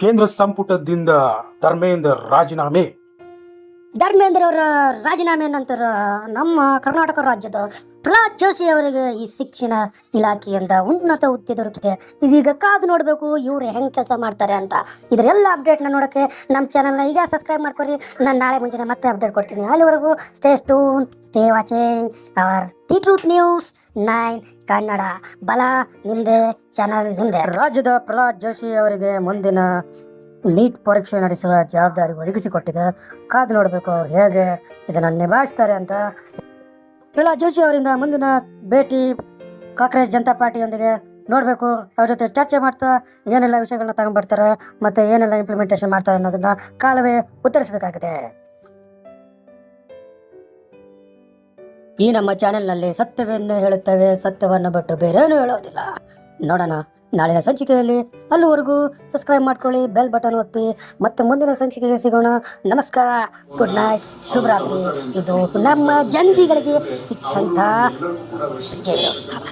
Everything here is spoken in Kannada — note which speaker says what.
Speaker 1: ಕೇಂದ್ರ ಸಂಪುಟದಿಂದ ಧರ್ಮೇಂದ್ರ ರಾಜೀನಾಮೆ.
Speaker 2: ಧರ್ಮೇಂದ್ರ ಅವರ ರಾಜೀನಾಮೆ ನಂತರ ನಮ್ಮ ಕರ್ನಾಟಕ ರಾಜ್ಯದ ಪ್ರಹ್ಲಾದ್ ಜೋಶಿ ಅವರಿಗೆ ಈ ಶಿಕ್ಷಣ ಇಲಾಖೆಯಿಂದ ಉನ್ನತ ಹುದ್ದೆ ದೊರಕಿದೆ. ಇದೀಗ ಕಾದು ನೋಡಬೇಕು ಇವ್ರು ಹೆಂಗೆ ಕೆಲಸ ಮಾಡ್ತಾರೆ ಅಂತ. ಇದರೆಲ್ಲ ಅಪ್ಡೇಟ್ನ ನೋಡೋಕ್ಕೆ ನಮ್ಮ ಚಾನಲ್ನ ಈಗ ಸಬ್ಸ್ಕ್ರೈಬ್ ಮಾಡ್ಕೊರಿ. ನಾನು ನಾಳೆ ಮುಂಜಾನೆ ಮತ್ತೆ ಅಪ್ಡೇಟ್ ಕೊಡ್ತೀನಿ. ಅಲ್ಲಿವರೆಗೂ stay tune, stay watching our the truth news 9 Kannada. ಬಲ ನಿಮ್ಮದೇ, ಚಾನಲ್ ನಿಮ್ಮದೇ. ರಾಜ್ಯದ ಪ್ರಹ್ಲಾದ್ ಜೋಶಿ ಅವರಿಗೆ ಮುಂದಿನ ನೀಟ್ ಪರೀಕ್ಷೆ ನಡೆಸುವ ಜವಾಬ್ದಾರಿ ಒದಗಿಸಿಕೊಟ್ಟಿದೆ. ಕಾದು ನೋಡಬೇಕು ಅವ್ರು ಹೇಗೆ ಇದನ್ನು ನಿಭಾಯಿಸ್ತಾರೆ ಅಂತ. ಪ್ರಹ್ಲಾದ್ ಜೋಶಿ ಅವರಿಂದ ಮುಂದಿನ ಭೇಟಿ ಕಾಂಗ್ರೆಸ್ ಜನತಾ ಪಾರ್ಟಿಯೊಂದಿಗೆ ನೋಡಬೇಕು. ಅವ್ರ ಜೊತೆ ಚರ್ಚೆ ಮಾಡ್ತಾ ಏನೆಲ್ಲ ವಿಷಯಗಳನ್ನ ತಗೊಂಡ್ಬರ್ತಾರೆ ಮತ್ತು ಏನೆಲ್ಲ ಇಂಪ್ಲಿಮೆಂಟೇಷನ್ ಮಾಡ್ತಾರೆ ಅನ್ನೋದನ್ನ ಕಾಲವೇ ಉತ್ತರಿಸಬೇಕಾಗಿದೆ. ಈ ನಮ್ಮ ಚಾನೆಲ್ನಲ್ಲಿ ಸತ್ಯವನ್ನು ಹೇಳುತ್ತೇವೆ, ಸತ್ಯವನ್ನು ಬಿಟ್ಟು ಬೇರೇನೂ ಹೇಳೋದಿಲ್ಲ. ನೋಡೋಣ ನಾಳಿನ ಸಂಚಿಕೆಯಲ್ಲಿ. ಅಲ್ಲಿವರೆಗೂ ಸಬ್ಸ್ಕ್ರೈಬ್ ಮಾಡ್ಕೊಳ್ಳಿ, ಬೆಲ್ ಬಟನ್ ಒತ್ತಿ. ಮತ್ತೆ ಮುಂದಿನ ಸಂಚಿಕೆಗೆ ಸಿಗೋಣ. ನಮಸ್ಕಾರ, ಗುಡ್ ನೈಟ್, ಶುಭರಾತ್ರಿ. ಇದು ನಮ್ಮ ಜಂಜಿಗಳಿಗೆ ಸಿಕ್ಕಂಥ ಜಯಸ್ಥಾನ.